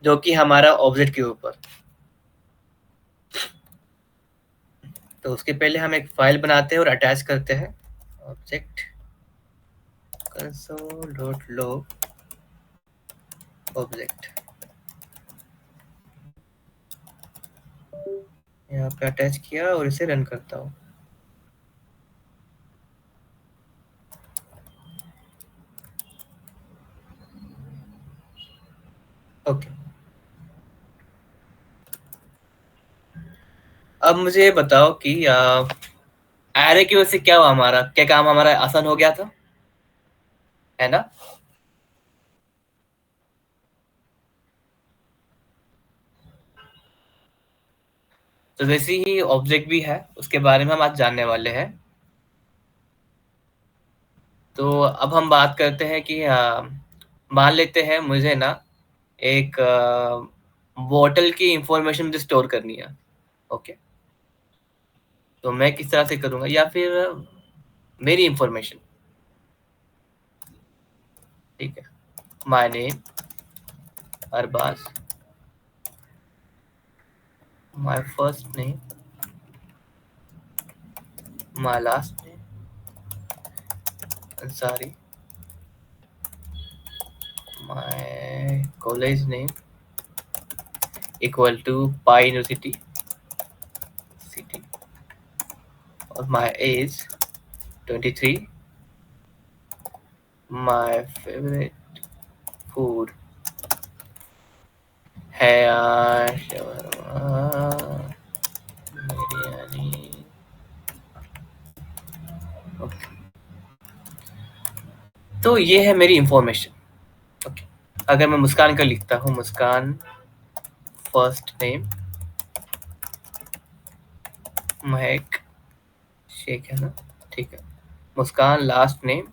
जो कि हमारा ऑब्जेक्ट के ऊपर। तो उसके पहले हम एक फाइल बनाते हैं और अटैच करते हैं ऑब्जेक्ट console.log ऑब्जेक्ट, यहाँ पे अटैच किया और इसे रन करता हूँ। ओके, अब मुझे बताओ कि एरे की वजह से क्या हुआ, हमारा क्या काम हमारा आसान हो गया था, है ना? तो वैसे ही ऑब्जेक्ट भी है, उसके बारे में हम आज जानने वाले हैं। तो अब हम बात करते हैं कि मान लेते हैं मुझे ना एक बोतल की इंफॉर्मेशन मुझे स्टोर करनी है। ओके, तो मैं किस तरह से करूँगा, या फिर मेरी इंफॉर्मेशन, ठीक है, my name Arbaz, my first name, my last name Ansari, my college name equal to pi university city, और my age 23, my favourite food है शवरमा बिरयानी। ओके, तो ये है मेरी इंफॉर्मेशन। ओके, अगर मैं मुस्कान का लिखता हूँ, मुस्कान फर्स्ट नेम, महक शेख है ना, ठीक है, मुस्कान लास्ट नेम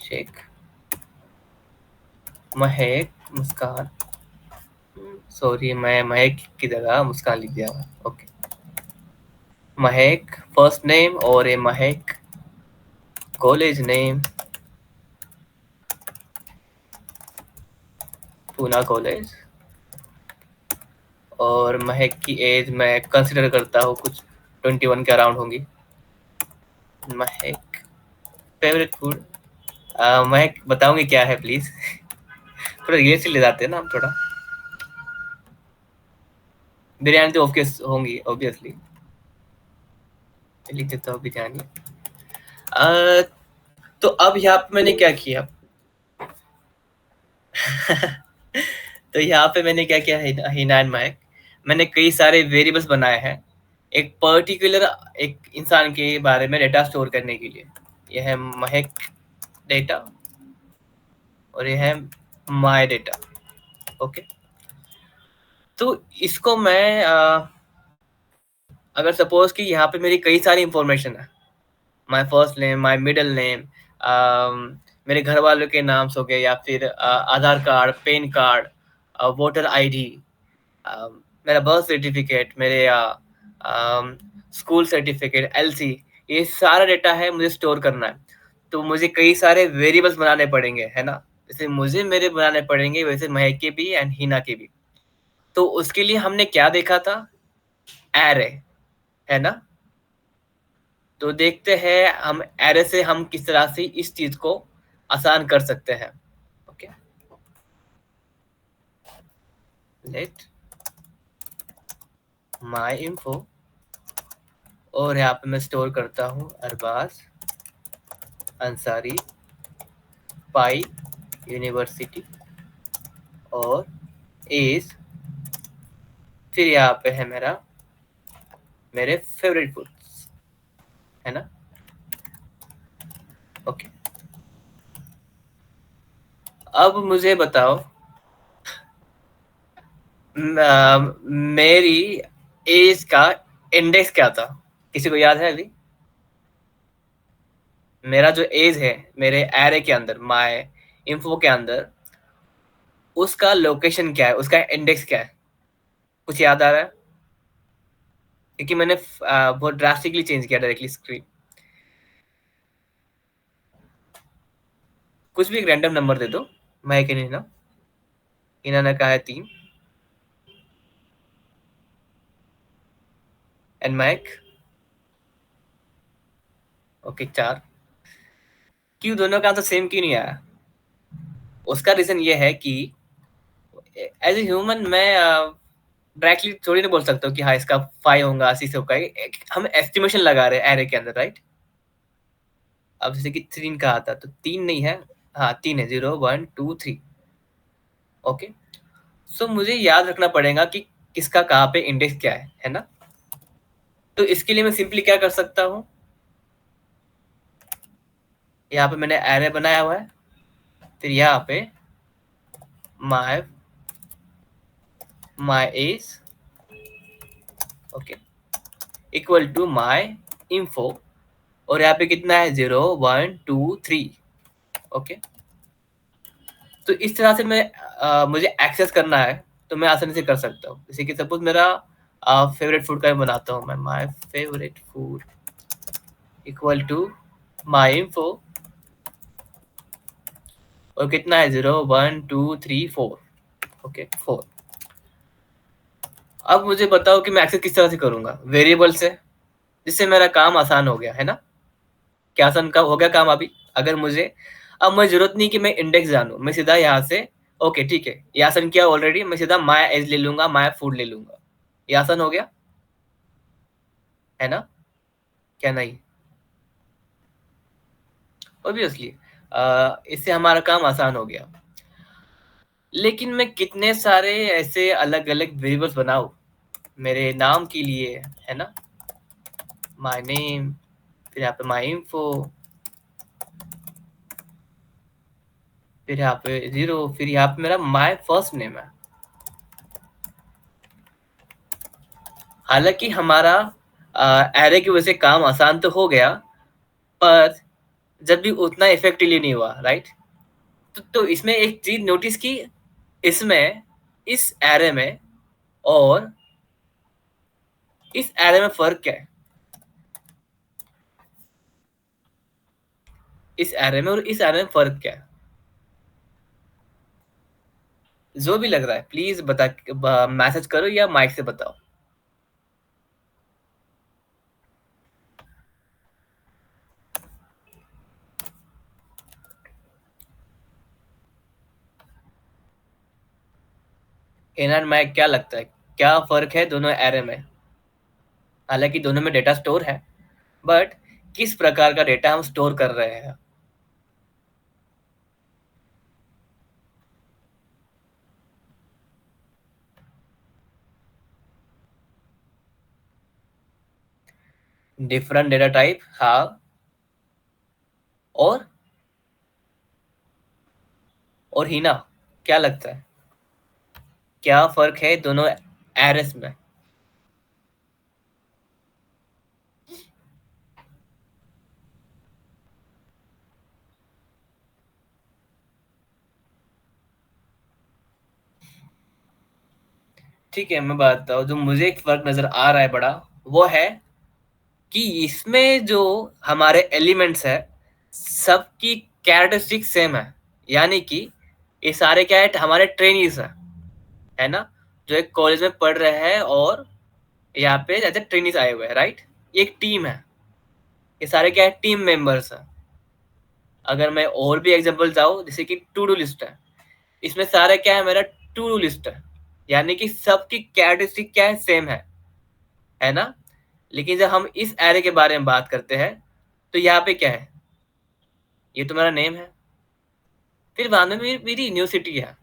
शेख, महक मुस्कान, सॉरी मैं महक की जगह मुस्कान लिख दिया। ओके, महक फर्स्ट नेम और ये महक कॉलेज नेम पूना कॉलेज, और महक की एज मैं कंसिडर करता हूँ कुछ 21 के अराउंड होंगी। महक फेवरेट फूड, महक बताऊंगी क्या है प्लीज। थोड़ा ये से ले जाते हैं ना हम, थोड़ा बिरयानी तो ऑब्वियस होंगी, ऑब्वियसली लिख देता हूँ बिरयानी। अ, तो अब यहाँ पे मैंने क्या किया, तो यहाँ पे मैंने क्या किया है, हिना एंड महक, मैंने कई सारे वेरिएबल्स बनाए हैं एक पर्टिकुलर एक इंसान के बारे में डेटा स्टोर करने के लिए। यह है महक डेटा और यह है माय डेटा। ओके, तो इसको मैं अगर सपोज कि यहाँ पे मेरी कई सारी इंफॉर्मेशन है, my first name, my middle name, मेरे घर वालों के नाम हो गए, या फिर Aadhaar card, pan card, voter ID, मेरा बर्थ सर्टिफिकेट, मेरे स्कूल सर्टिफिकेट, एलसी, ये सारा डेटा है मुझे स्टोर करना है। तो मुझे कई सारे वेरिएबल्स बनाने पड़ेंगे, है ना? जैसे मुझे मेरे बनाने पड़ेंगे वैसे महक के भी एंड हिना के भी। तो उसके लिए हमने क्या देखा था, एरे, है ना? तो देखते हैं हम एरे से हम किस तरह से इस चीज को आसान कर सकते हैं। ओके, लेट माय इन्फो, और यहाँ पे मैं स्टोर करता हूँ अरबाज अंसारी पाई यूनिवर्सिटी और एज, फिर यहाँ पे है मेरे फेवरेट फूड्स, है ना? ओके, अब मुझे बताओ मेरी एज का इंडेक्स क्या था, किसी को याद है अभी? मेरा जो एज है मेरे एरे के अंदर, माय इन्फो के अंदर, उसका लोकेशन क्या है, उसका इंडेक्स क्या है, कुछ याद आ रहा है? क्योंकि मैंने बहुत ड्रास्टिकली चेंज किया डायरेक्टली स्क्रीन। कुछ भी एक रैंडम नंबर दे दो। महक एंड हिना। हिना ने कहा है 3 एंड महक ओके 4। क्यों दोनों का आंसर सेम क्यों नहीं आया? उसका रीजन ये है कि एज ए ह्यूमन मैं डायरेक्टली थोड़ी नहीं बोल सकता हूँ कि हाँ इसका 5 होगा 6 होगा। हम एस्टिमेशन लगा रहे हैं एरे के अंदर, राइट? अब जैसे कि 3 का आता तो 3 नहीं है, हाँ 3 है, 0 1 2 3। ओके, सो मुझे याद रखना पड़ेगा कि किसका कहाँ पे इंडेक्स क्या है ना? तो इसके लिए मैं सिंपली क्या कर सकता हूँ, यहाँ पे मैंने एरे बनाया हुआ है, फिर यहाँ पे my age okay equal to my info, और यहाँ पे कितना है 0 1 2 3। ओके, तो इस तरह से मैं मुझे एक्सेस करना है तो मैं आसानी से कर सकता हूँ। जैसे कि सपोज मेरा फेवरेट फूड का बनाता हूँ मैं, my favourite food equal to my info, और कितना है 0 1 2 3 4। ओके 4। अब मुझे बताओ कि मैं एक्सेस किस तरह से करूंगा? वेरिएबल से, जिससे मेरा काम आसान हो गया है ना? क्या आसान का हो गया काम अभी? अगर मुझे अब मुझे जरूरत नहीं कि मैं इंडेक्स जानूं, मैं सीधा यहाँ से ओके ठीक है ये आसान किया ऑलरेडी, मैं सीधा माय एज ले लूंगा, माय फूड ले लूंगा, ये आसान हो गया है ना? क्या नहीं? ऑब्वियसली इससे हमारा काम आसान हो गया। लेकिन मैं कितने सारे ऐसे अलग अलग वेरिएबल्स बनाऊं मेरे नाम के लिए, है ना? माय नेम, फिर यहाँ पे माय इन्फो, फिर यहाँ पे 0, फिर यहाँ पे मेरा माय फर्स्ट नेम है। हालांकि हमारा एरे की वजह से काम आसान तो हो गया, पर जब भी उतना इफेक्टिवली नहीं हुआ, राइट? तो इसमें एक चीज नोटिस की, इसमें इस एरे में और इस एरे में फर्क क्या है? इस एरे में और इस एरे में फर्क क्या है? जो भी लग रहा है प्लीज बता, मैसेज करो या माइक से बताओ। इन एंड माइक क्या लगता है, क्या फर्क है दोनों एरे में? हालांकि दोनों में डेटा स्टोर है, बट किस प्रकार का डेटा हम स्टोर कर रहे हैं? डिफरेंट डेटा टाइप, हाँ। और हीना, क्या लगता है क्या फर्क है दोनों एरेस में? ठीक है, मैं बताता हूँ। जो मुझे एक फर्क नजर आ रहा है बड़ा, वो है कि इसमें जो हमारे एलिमेंट्स है सबकी कैरेक्टरिस्टिक सेम है। यानी कि ये सारे क्या है, हमारे ट्रेनीज है ना? जो एक कॉलेज में पढ़ रहे हैं और यहाँ पे एज ए ट्रेनीज आए हुए हैं, राइट? ये एक टीम है, ये सारे क्या है, टीम मेंबर्स है। अगर मैं और भी एग्जांपल जाऊँ, जैसे कि टू डू लिस्ट है, इसमें सारा क्या है, मेरा टू डू लिस्ट है। यानी कि सबकी कैरेक्टरिस्टिक क्या है, सेम है ना? लेकिन जब हम इस एरे के बारे में बात करते हैं तो यहाँ पे क्या है, ये तो मेरा नेम है, फिर बाद में मेरी यूनिवर्सिटी है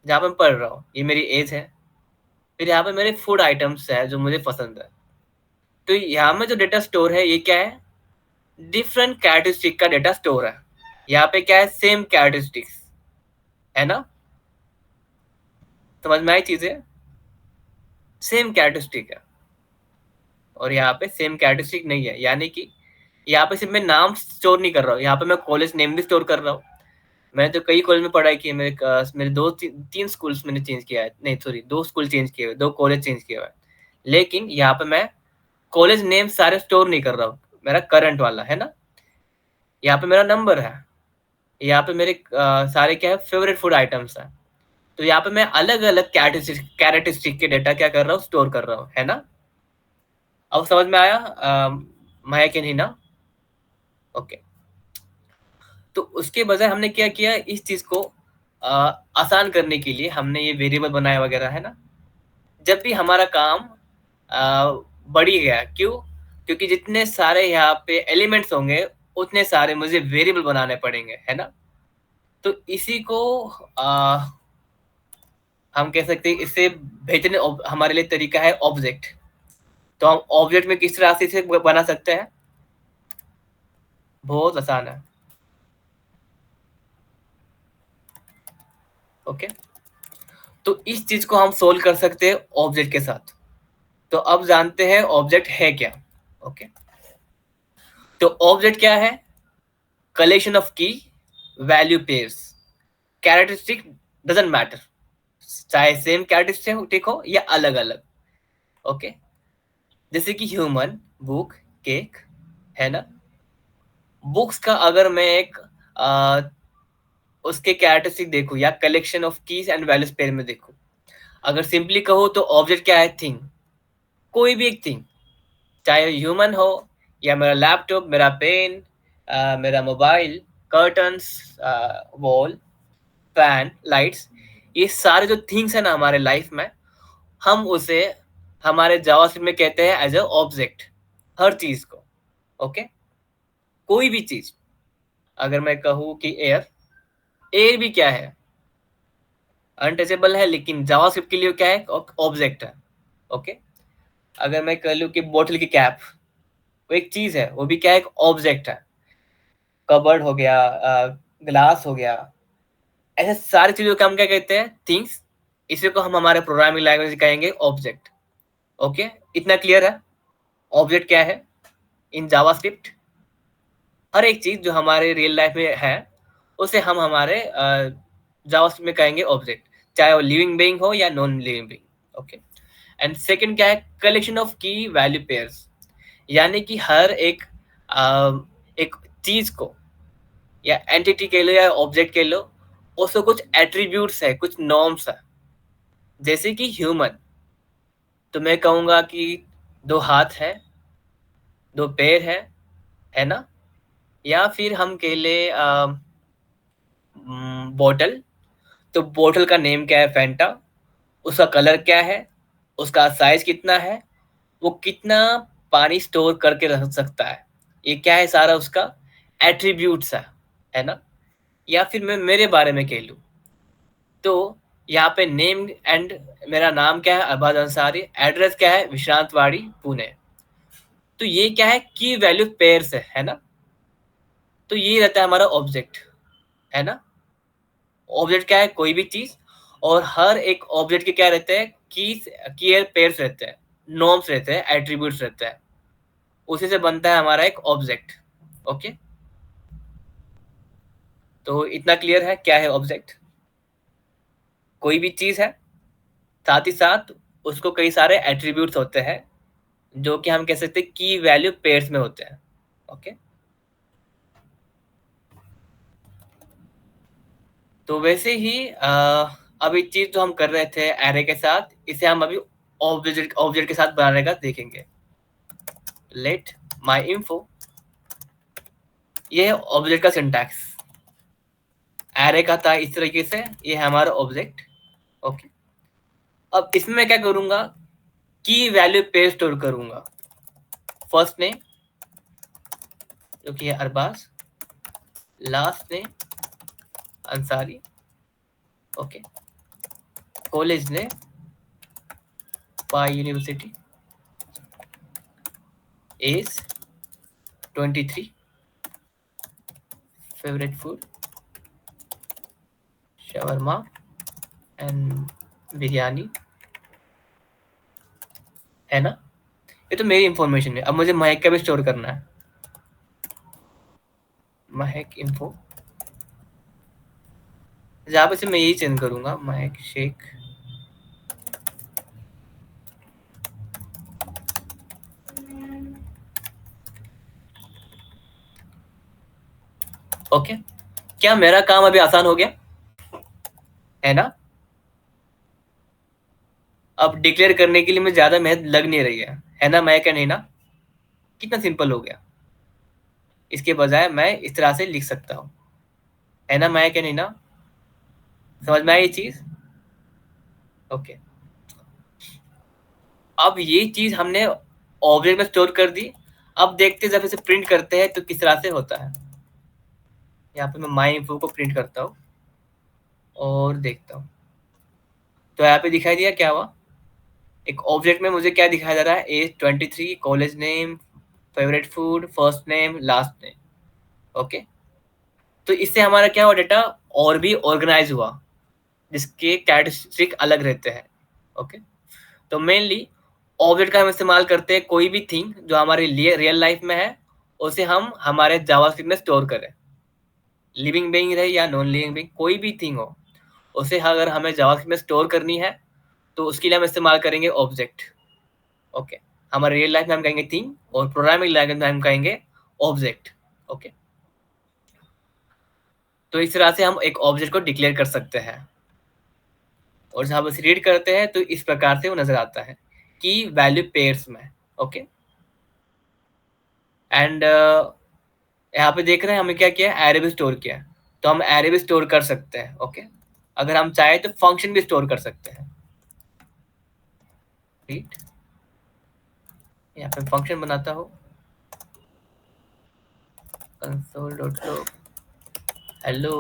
जहाँ पे मैं पढ़ रहा हूँ, ये मेरी एज है, फिर यहाँ पे मेरे फूड आइटम्स है जो मुझे पसंद है। तो यहाँ में जो डेटा स्टोर है ये क्या है, डिफरेंट कैरेक्टरिस्टिक का डेटा स्टोर है। यहाँ पे क्या है, सेम कैरेक्टरिस्टिक्स, है ना? समझ में आई चीजें? सेम कैरेक्टरिस्टिक है, और यहाँ पे सेम कैरेक्टरिस्टिक नहीं है। यानी कि यहाँ पे सिर्फ मैं नाम स्टोर नहीं कर रहा हूँ, यहाँ पे मैं कॉलेज नेम भी स्टोर कर रहा हूँ। मैंने तो कई कॉलेज में पढ़ाई की है, मेरे दो तीन स्कूल्स मैंने चेंज किया है, नहीं सॉरी, 2 स्कूल चेंज किए हुए, 2 कॉलेज चेंज किया हुआ है। लेकिन यहाँ पे मैं कॉलेज नेम सारे स्टोर नहीं कर रहा हूँ, मेरा करंट वाला है ना? यहाँ पे मेरा नंबर है, यहाँ पे मेरे सारे क्या है फेवरेट फूड आइटम्स हैं। तो यहाँ पे मैं अलग-अलग कैरेक्टरिस्टिक के डेटा क्या कर रहा हूँ, स्टोर कर रहा हूँ, है ना? अब समझ में आया महक एंड हिना? ओके। तो उसके बजाय हमने क्या किया, इस चीज़ को अ, आसान करने के लिए हमने ये वेरिएबल बनाया वगैरह, है ना? जब भी हमारा काम बढ़ी गया, क्यों? क्योंकि जितने सारे यहाँ पे एलिमेंट्स होंगे, उतने सारे मुझे वेरिएबल बनाने पड़ेंगे, है ना? तो इसी को अ, हम कह सकते हैं, इससे बेहतरीन हमारे लिए तरीका है ऑब्जेक्ट। तो हम ऑब्जेक्ट में किस तरह से इसे बना सकते हैं? बहुत आसान है। ओके, तो इस चीज को हम सोल्व कर सकते हैं ऑब्जेक्ट के साथ। तो अब जानते हैं ऑब्जेक्ट है क्या। ओके, तो ऑब्जेक्ट क्या है? कलेक्शन ऑफ की value pairs. Characteristic doesn't matter, चाहे सेम कैरेक्टरिस्टिक हो या अलग अलग। ओके, जैसे कि ह्यूमन, बुक, केक, है ना? बुक्स का अगर मैं एक आ, उसके कैरेक्टरिस्टिक देखूं या collection of keys and values pair में देखूं, अगर सिंपली कहूँ तो ऑब्जेक्ट क्या है? थिंग। कोई भी एक थिंग, चाहे ह्यूमन हो या मेरा लैपटॉप, मेरा पेन, मेरा mobile, curtains, wall, fan, lights, ये सारे जो थिंग्स है ना हमारे लाइफ में, हम उसे हमारे जावास्क्रिप्ट में कहते हैं एज अ ऑब्जेक्ट। हर चीज को। ओके, कोई भी चीज, अगर मैं कहूँ कि एयर, एयर भी क्या है? अनटचेबल है, लेकिन जावास्क्रिप्ट के लिए क्या है? ऑब्जेक्ट है। ओके, अगर मैं कह लूँ कि बोतल की कैप, वो एक चीज है, वो भी क्या है? एक ऑब्जेक्ट है। कबर्ड हो गया, ग्लास हो गया, ऐसे सारी चीजों को हम क्या कहते हैं? थिंग्स। इसी को हम हमारे प्रोग्रामिंग लैंग्वेज कहेंगे ऑब्जेक्ट। ओके, इतना क्लियर है ऑब्जेक्ट क्या है इन जावास्क्रिप्ट? हर एक चीज जो हमारे रियल लाइफ में है, उसे हम हमारे जावास्क्रिप्ट में कहेंगे ऑब्जेक्ट, चाहे वो लिविंग बीइंग हो या non living being. Okay, and second क्या है? कलेक्शन ऑफ की वैल्यू पेयर्स। यानी कि हर एक चीज को या एंटिटी कह लो या ऑब्जेक्ट कह लो, उसको कुछ एट्रीब्यूट्स है, कुछ नॉर्म्स है। जैसे कि ह्यूमन, तो मैं कहूंगा कि दो हाथ है, दो पैर है ना? या फिर हम कह ले बॉटल, तो बॉटल का नेम क्या है? फैंटा। उसका कलर क्या है? उसका साइज कितना है? वो कितना पानी स्टोर करके रख सकता है? ये क्या है? सारा उसका एट्रीब्यूट्स है ना? या फिर मैं मेरे बारे में कह लूँ, तो यहाँ पे नेम एंड मेरा नाम क्या है? अबाद अंसारी। एड्रेस क्या है? विश्रांतवाड़ी, पुणे। तो ये क्या है? की वैल्यू पेयर्स है ना? तो ये रहता है हमारा ऑब्जेक्ट, है ना? ऑब्जेक्ट क्या है? कोई भी चीज, और हर एक ऑब्जेक्ट के क्या रहते हैं? की पेयर्स रहते हैं, नॉर्म्स रहते हैं, एट्रीब्यूट्स रहते हैं। उसी से बनता है हमारा एक ऑब्जेक्ट। ओके, तो इतना क्लियर है क्या है ऑब्जेक्ट? कोई भी चीज है, साथ ही साथ उसको कई सारे एट्रीब्यूट्स होते हैं, जो कि हम कह सकते हैं की वैल्यू पेयर्स में होते हैं। ओके, तो वैसे ही अब एक चीज जो हम कर रहे थे एरे के साथ, इसे हम अभी ऑब्जेक्ट ऑब्जेक्ट के साथ बनाने का देखेंगे। लेट माई इन्फो, ये है ऑब्जेक्ट का सिंटैक्स। एरे का था इस तरीके से, ये है हमारा ऑब्जेक्ट। ओके, अब इसमें मैं क्या करूंगा? की वैल्यू पेयर स्टोर करूंगा। फर्स्ट नेम, जो कि है Arbaz, last name Ansari. Okay, college name Pi University, age 23, favourite food shawarma and biryani, है ना? ये तो मेरी इंफॉर्मेशन है। अब मुझे महक का भी स्टोर करना है। महक इन्फो, जहाँ पे से मैं यही चेंज करूंगा, महक शेख। ओके, क्या मेरा काम अभी आसान हो गया? है ना? अब डिक्लेयर करने के लिए मुझे ज़्यादा मेहनत लग नहीं रही है ना मैं क्या नहीं ना? कितना सिंपल हो गया। इसके बजाय मैं इस तरह से लिख सकता हूँ। है ना मैं क्या नहीं ना? समझ में आई ये चीज़? ओके। अब ये चीज़ हमने ऑब्जेक्ट में स्टोर कर दी। अब देखते हैं जब इसे प्रिंट करते हैं तो किस तरह से होता है। यहाँ पे मैं माई इन्फो को प्रिंट करता हूँ और देखता हूँ। तो यहाँ पे दिखाई दिया क्या हुआ? एक ऑब्जेक्ट में मुझे क्या दिखाया जा रहा है? Age 23, college name, favourite food, first name, last name. Okay. तो इससे हमारा क्या हुआ डेटा और भी ऑर्गेनाइज हुआ, जिसके कैरेक्टरिस्टिक अलग रहते हैं। ओके। तो मेनली ऑब्जेक्ट का हम इस्तेमाल करते हैं कोई भी थिंग जो हमारे लिए रियल लाइफ में है, उसे हम हमारे जावास्क्रिप्ट में स्टोर करें। लिविंग बीइंग रहे या नॉन लिविंग बीइंग, कोई भी थिंग हो, उसे अगर हमें जावास्क्रिप्ट में स्टोर करनी है तो उसके लिए हम इस्तेमाल करेंगे ऑब्जेक्ट। ओके। हमारे रियल लाइफ में हम कहेंगे थिंग और प्रोग्रामिंग लैंग्वेज में हम कहेंगे ऑब्जेक्ट। ओके। तो इस तरह से हम एक ऑब्जेक्ट को डिक्लेयर कर सकते हैं और जब उसे रीड करते हैं तो इस प्रकार से वो नजर आता है कि वैल्यू पेयर्स में। ओके। एंड यहाँ पे देख रहे हैं हमें क्या किया है, एरे भी स्टोर किया है। तो हम एरे भी स्टोर कर सकते हैं। ओके। अगर हम चाहे तो फंक्शन भी स्टोर कर सकते हैं। रीड, यहाँ पे फंक्शन बनाता हूँ console.log hello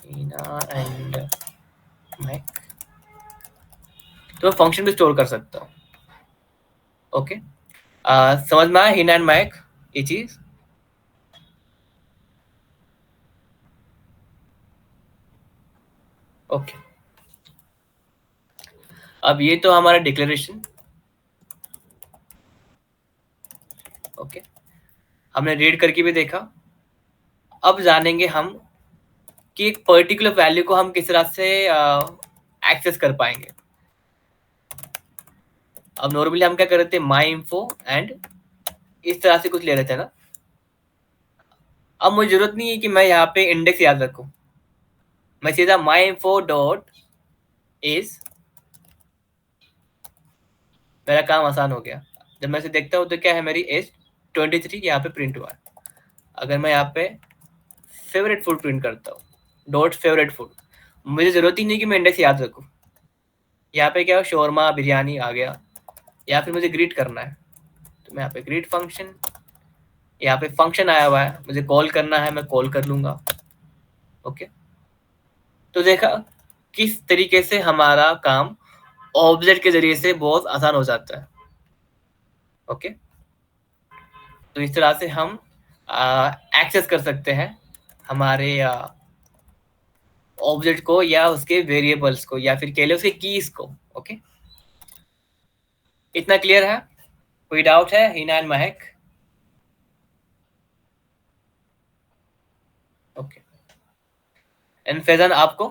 Hina and Mac. तो फंक्शन भी स्टोर कर सकता हूँ। ओके। समझ में आया हिना एंड मैक ये चीज? ओके। अब ये तो हमारा डिक्लेरेशन। ओके। हमने रीड करके भी देखा। अब जानेंगे हम कि एक पर्टिकुलर वैल्यू को हम किस तरह से एक्सेस कर पाएंगे। अब नॉर्मली हम क्या कर रहे थे, माई इन्फो एंड इस तरह से कुछ ले रहे थे ना। अब मुझे जरूरत नहीं है कि मैं यहाँ पे इंडेक्स याद रखूं। मैं सीधा माई इन्फो डॉट इज, मेरा काम आसान हो गया। जब मैं इसे देखता हूँ तो क्या है, मेरी एज 23 यहाँ पे प्रिंट हुआ है। अगर मैं यहाँ पे फेवरेट फूड प्रिंट करता हूँ, डॉट फेवरेट फूड, मुझे जरूरत ही नहीं कि मैं इंडेक्स याद रखूँ। यहाँ पे क्या शोरमा बिरयानी आ गया, या फिर मुझे ग्रीट करना है तो मैं यहाँ पे ग्रीट फंक्शन, यहाँ पे फंक्शन आया हुआ है, मुझे कॉल करना है मैं कॉल कर लूंगा। ओके। तो देखा किस तरीके से हमारा काम ऑब्जेक्ट के जरिए से बहुत आसान हो जाता है। ओके। तो इस तरह से हम एक्सेस कर सकते हैं हमारे ऑब्जेक्ट को या उसके वेरिएबल्स को या फिर कह लो उसके कीज को। ओके। इतना क्लियर है? कोई डाउट है Hina and Mahak? Okay. And Faizan आपको?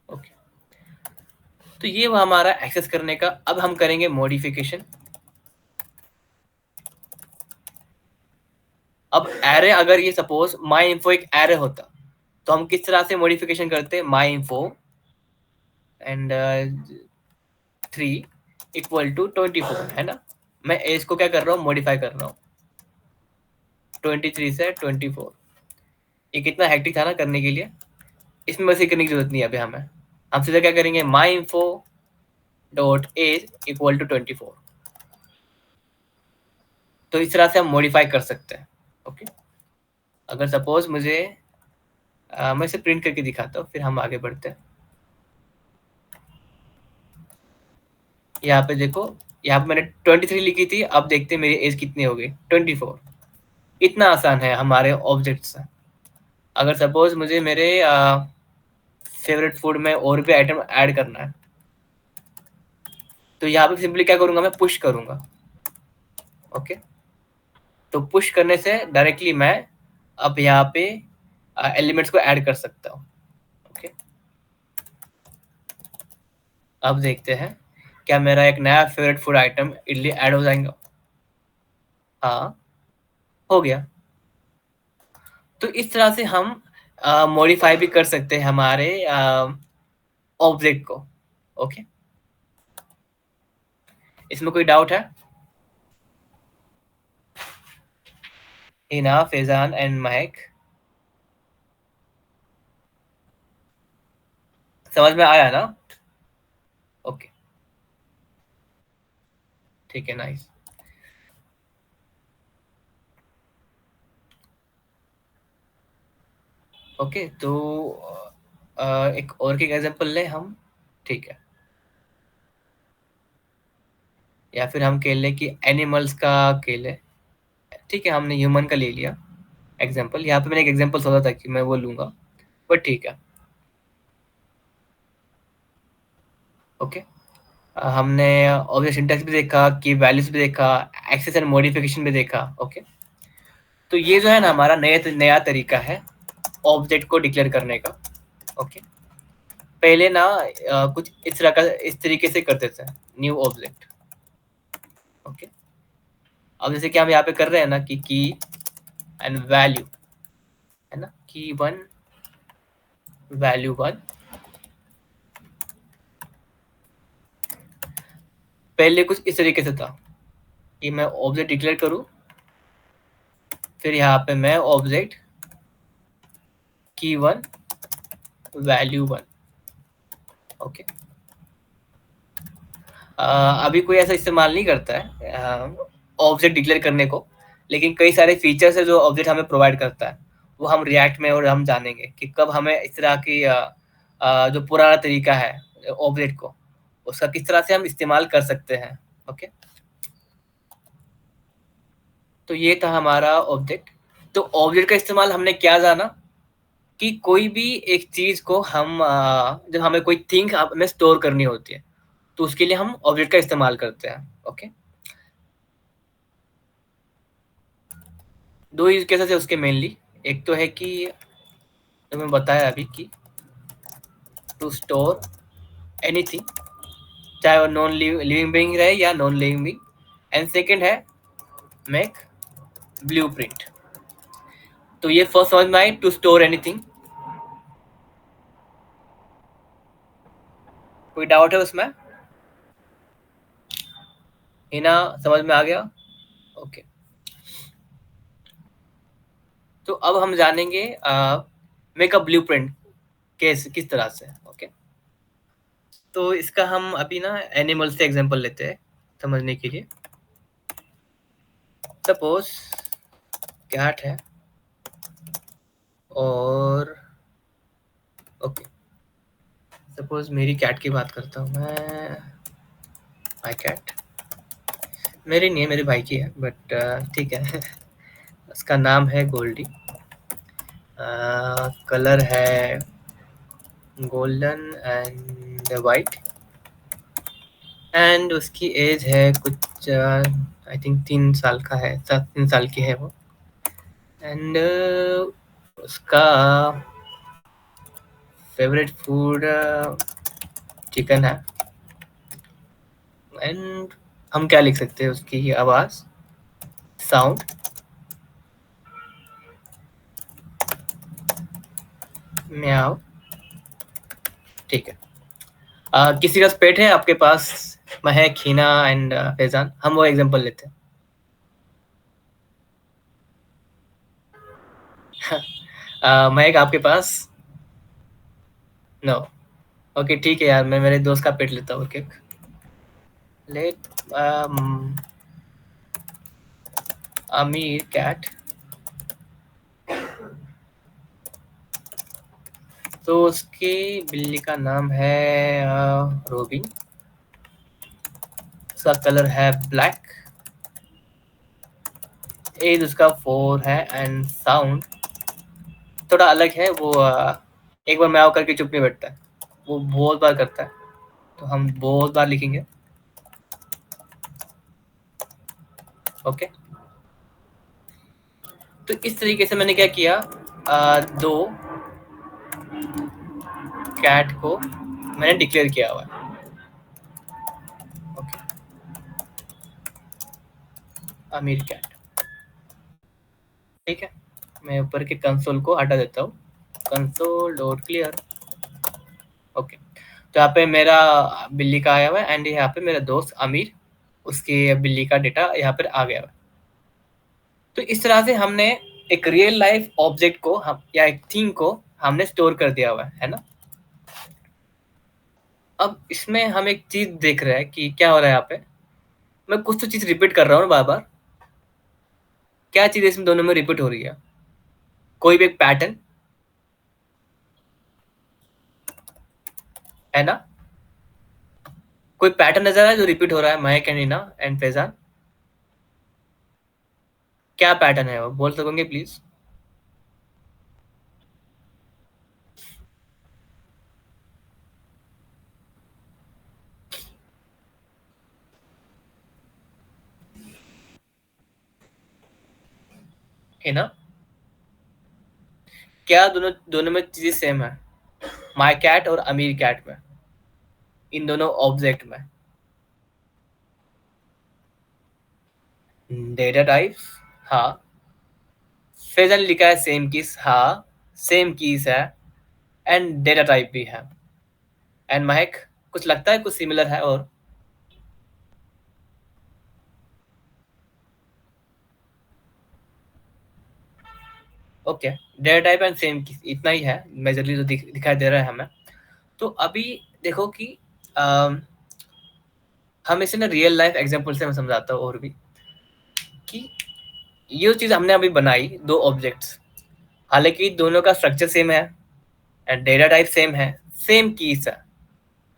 ओके। तो ये वो हमारा एक्सेस करने का। अब हम करेंगे मॉडिफिकेशन। अब एरे, अगर ये सपोज माई इन्फो एक एरे होता तो हम किस तरह से मॉडिफिकेशन करते, my info and 3 equal to 24, है ना। मैं एज को क्या कर रहा हूँ, मॉडिफाई कर रहा हूँ 23 से 24। ये कितना हेक्टिक था ना करने के लिए। इसमें वैसे करने की जरूरत नहीं है अभी हमें। हम सीधा क्या करेंगे, my info dot age equal to 24। तो इस तरह से हम मॉडिफाई कर सकते हैं। ओके। अगर सपोज मुझे मैं इसे प्रिंट करके दिखाता हूँ फिर हम आगे बढ़ते हैं। यहाँ पे देखो, यहाँ पे मैंने 23 लिखी थी, अब देखते हैं मेरी एज कितनी हो गई, 24। इतना आसान है हमारे ऑब्जेक्ट से। अगर सपोज मुझे मेरे फेवरेट फूड में और भी आइटम ऐड करना है तो यहाँ पे सिंपली क्या करूंगा, मैं पुश करूंगा। ओके। तो पुश करने से डायरेक्टली मैं अब यहाँ पे एलिमेंट्स को ऐड कर सकता हूँ। ओके। अब देखते हैं क्या मेरा एक नया favourite food item idli add हो जाएगा। हाँ। हो गया। तो इस तरह से हम मॉडिफाई भी कर सकते हैं हमारे ऑब्जेक्ट को। ओके, इसमें कोई डाउट है? हिना, फैजान एंड महक, समझ में आया ना? ओके, ठीक है, नाइस। ओके, तो एक और की एग्जांपल ले हम, ठीक है, या फिर हम कह लें कि एनिमल्स का कह लें। ठीक है, हमने ह्यूमन का ले लिया एग्जांपल। यहाँ पे मैंने एक एग्जांपल सोचा था कि मैं वो लूंगा, बट ठीक है। ओके, हमने ऑब्जेक्ट सिंटैक्स भी देखा, की वैल्यूज भी देखा, एक्सेस एंड मॉडिफिकेशन भी देखा। ओके, तो ये जो है ना हमारा नया तरीका है ऑब्जेक्ट को डिक्लेयर करने का। ओके, पहले ना कुछ इस तरह का, इस तरीके से करते थे, न्यू ऑब्जेक्ट। ओके, अब जैसे कि हम यहाँ पे कर रहे हैं ना कि की एंड वैल्यू, है ना, की 1 वैल्यू 1। पहले कुछ इस तरीके से था कि मैं ऑब्जेक्ट डिक्लेयर करूं, फिर यहाँ पे मैं ऑब्जेक्ट की 1 वैल्यू 1। ओके, अभी कोई ऐसा इस्तेमाल नहीं करता है ऑब्जेक्ट डिक्लेयर करने को, लेकिन कई सारे फीचर्स है जो ऑब्जेक्ट हमें प्रोवाइड करता है, वो हम रिएक्ट में और हम जानेंगे कि कब हमें इस तरह की जो पुराना तरीका है ऑब्जेक्ट को, उसका किस तरह से हम इस्तेमाल कर सकते हैं। ओके, तो ये था हमारा ऑब्जेक्ट। तो ऑब्जेक्ट का इस्तेमाल हमने क्या जाना कि कोई भी एक चीज को हम जब हमें कोई थिंग हमें स्टोर करनी होती है, तो उसके लिए हम ऑब्जेक्ट का इस्तेमाल करते हैं। ओके, दो यूज केसेस है उसके मेनली। एक तो है कि जो मैं बताया अभी कि टू स्टोर एनीथिंग, चाहे वो नॉन लिविंग बीइंग रहे या non living being. And second है मेक ब्लूप्रिंट। तो ये फर्स्ट समझ में आई, टू स्टोर एनीथिंग। कोई डाउट है उसमें? हिना, समझ में आ गया? ओके, तो अब हम जानेंगे मेक अ ब्लूप्रिंट किस तरह से। ओके, तो इसका हम अभी ना एनिमल से एग्जांपल लेते हैं समझने के लिए। सपोज कैट है और ओके, सपोज मेरी कैट की बात करता हूँ मैं। माई कैट मेरी नहीं है, मेरे भाई की है, बट ठीक है। उसका नाम है गोल्डी, कलर है गोल्डन एंड वाइट, एंड उसकी एज है कुछ आई थिंक 3 साल का है, 3 साल की है वो। एंड उसका फेवरेट फूड चिकन है। एंड हम क्या लिख सकते हैं उसकी आवाज, साउंड, म्याओ। ठीक है, किसी का पेट है आपके पास? महक, हिना एंड फैजान, हम वो एग्जांपल लेते हैं। महक, आपके पास? नो। ओके, ठीक है यार, मैं मेरे दोस्त का पेट लेता हूँ। ओके, लेट अमीर कैट। तो उसकी बिल्ली का नाम है रोबिन। उसका कलर है ब्लैक। एज उसका 4 है एंड साउंड थोड़ा अलग है। वो एक बार म्याओ करके चुप नहीं बैठता है, वो बहुत बार करता है, तो हम बहुत बार लिखेंगे। ओके, तो इस तरीके से मैंने क्या किया, दो कैट को मैंने डिक्लेयर किया हुआ है। ओके, अमीर कैट। ठीक है, मैं ऊपर के कंसोल को हटा देता हूँ, कंसोल डॉट क्लियर। ओके, तो यहाँ पे मेरा बिल्ली का आया हुआ है एंड यहाँ पे मेरा दोस्त अमीर, उसकी बिल्ली का डेटा यहाँ पर आ गया हुआ है। तो इस तरह से हमने एक रियल लाइफ ऑब्जेक्ट को हम या एक थिंग को हमने स्टोर कर दिया हुआ है ना। अब इसमें हम एक चीज देख रहे हैं कि क्या हो रहा है यहाँ पे। मैं कुछ तो चीज रिपीट कर रहा हूँ बार बार। क्या चीज इसमें दोनों में रिपीट हो रही है? कोई भी एक पैटर्न, है ना? कोई पैटर्न नजर आया जो रिपीट हो रहा है, महक एंड नीना एंड फैजान? क्या पैटर्न है वो, बोल सकोगे प्लीज? है ना? क्या दोनों दोनों में चीजें सेम है? माई कैट और अमीर कैट में, इन दोनों ऑब्जेक्ट में डेटा टाइप्स, हाँ। फैजान लिखा है सेम कीज, हाँ सेम कीज है एंड डेटा टाइप भी है। एंड महक, कुछ लगता है कुछ सिमिलर है? और okay, data type and same keys इतना ही है मेजरली जो दिखाई दे रहा है हमें। तो अभी देखो कि अम, हम इसे ना रियल लाइफ एग्जांपल से मैं समझाता हूँ और भी कि ये चीज हमने अभी बनाई, दो ऑब्जेक्ट्स, हालांकि दोनों का स्ट्रक्चर सेम है एंड डेटा टाइप सेम है, सेम कीज है।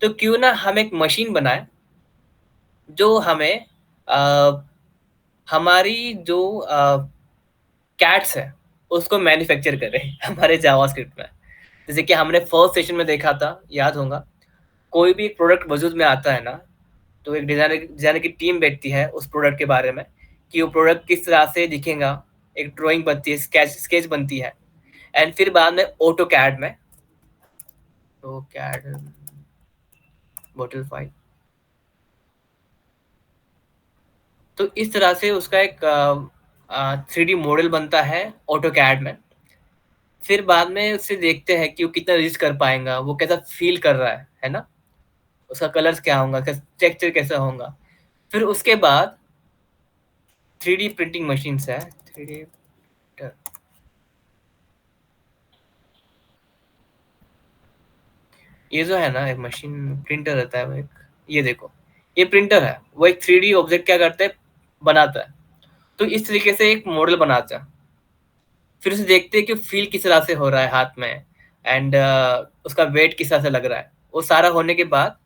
तो क्यों ना हम एक मशीन बनाए जो हमें हमारी जो कैट्स है उसको मैन्युफैक्चर करे हमारे जावास्क्रिप्ट में। जैसे कि हमने फर्स्ट सेशन में देखा था, याद होगा, कोई भी प्रोडक्ट वजूद में आता है ना, तो एक डिजाइनर डिजाइनर की टीम बैठती है उस प्रोडक्ट के बारे में कि वो प्रोडक्ट किस तरह से दिखेगा। एक ड्राइंग बनती है, स्केच बनती है एंड फिर बाद में ऑटो कैड में, तो कैड बॉटल फाइल, तो इस तरह से उसका एक 3D मॉडल बनता है ऑटो कैड में। फिर बाद में उससे देखते हैं कि वो कितना रीच कर पाएगा, वो कैसा फील कर रहा है ना, उसका कलर्स क्या होगा, टेक्सचर कैसा होगा। फिर उसके बाद 3D प्रिंटिंग मशीन है, 3D, ये जो है ना एक मशीन प्रिंटर रहता है वो एक, ये देखो, ये प्रिंटर है, वो एक 3D ऑब्जेक्ट क्या करता है, बनाता है। तो इस तरीके से एक मॉडल बनाता है। फिर उसे देखते हैं कि फील किस तरह से हो रहा है हाथ में एंड उसका वेट किस तरह से लग रहा है। वो सारा होने के बाद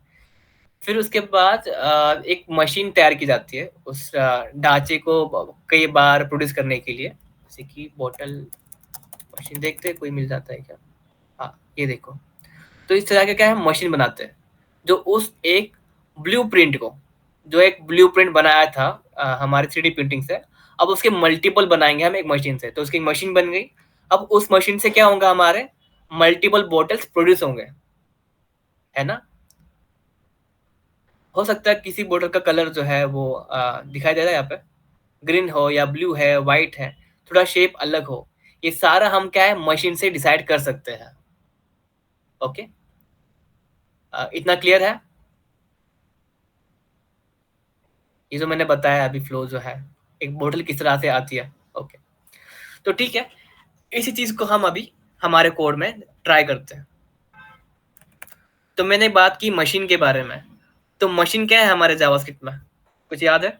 फिर उसके बाद एक मशीन तैयार की जाती है उस ढांचे को कई बार प्रोड्यूस करने के लिए। जैसे कि बॉटल मशीन, देखते हैं कोई मिल जाता है क्या? हाँ, ये देखो। तो इस तरह के क्या है, मशीन बनाते हैं जो उस एक ब्लूप्रिंट को, जो एक ब्लूप्रिंट बनाया था हमारे 3D प्रिंटिंग से, अब उसके मल्टीपल बनाएंगे हम एक मशीन से। तो उसकी मशीन बन गई। अब उस मशीन से क्या होगा, हमारे मल्टीपल बॉटल्स प्रोड्यूस होंगे, है ना। हो सकता है किसी बॉटल का कलर जो है वो दिखाई दे रहा है यहाँ पे, ग्रीन हो या ब्लू है, व्हाइट है, थोड़ा शेप अलग हो। ये सारा हम क्या है मशीन से डिसाइड कर सकते हैं। ओके, इतना क्लियर है? ये जो मैंने बताया अभी फ्लो जो है, एक बोतल किस तरह से आती है। ओके, तो ठीक है, इसी चीज को हम अभी हमारे कोड में ट्राई करते हैं। तो मैंने बात की मशीन के बारे में, तो मशीन क्या है हमारे जावास्क्रिप्ट में, कुछ याद है?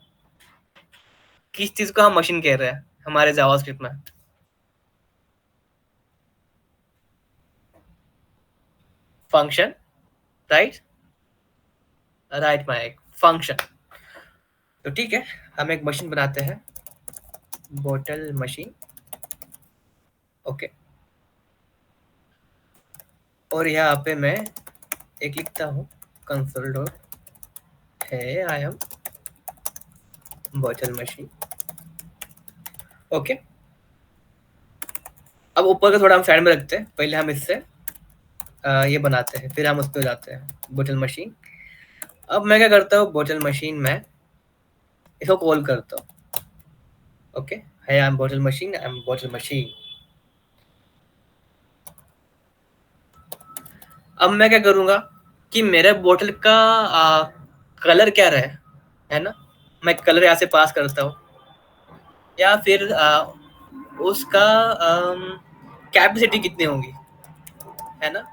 किस चीज को हम मशीन कह रहे हैं हमारे जावास्क्रिप्ट में? Function, right? Right mike, function. तो ठीक है, हम एक मशीन बनाते हैं, बोतल मशीन। ओके, और यहाँ पे मैं एक लिखता हूँ, कंसोल डॉट है आई एम बोतल मशीन। ओके, अब ऊपर का थोड़ा हम साइड में रखते हैं, पहले हम इससे ये बनाते हैं, फिर हम उस पर जाते हैं, बोतल मशीन। अब मैं क्या करता हूँ, बोतल मशीन में इसको कॉल करता हूँ। ओके, है, I am bottle machine, I am bottle machine. अब मैं क्या करूंगा कि मेरे बोतल का कलर क्या रहे, है ना। मैं कलर यहाँ से पास करता हूँ, या फिर उसका कैपेसिटी कितनी होंगी, है ना,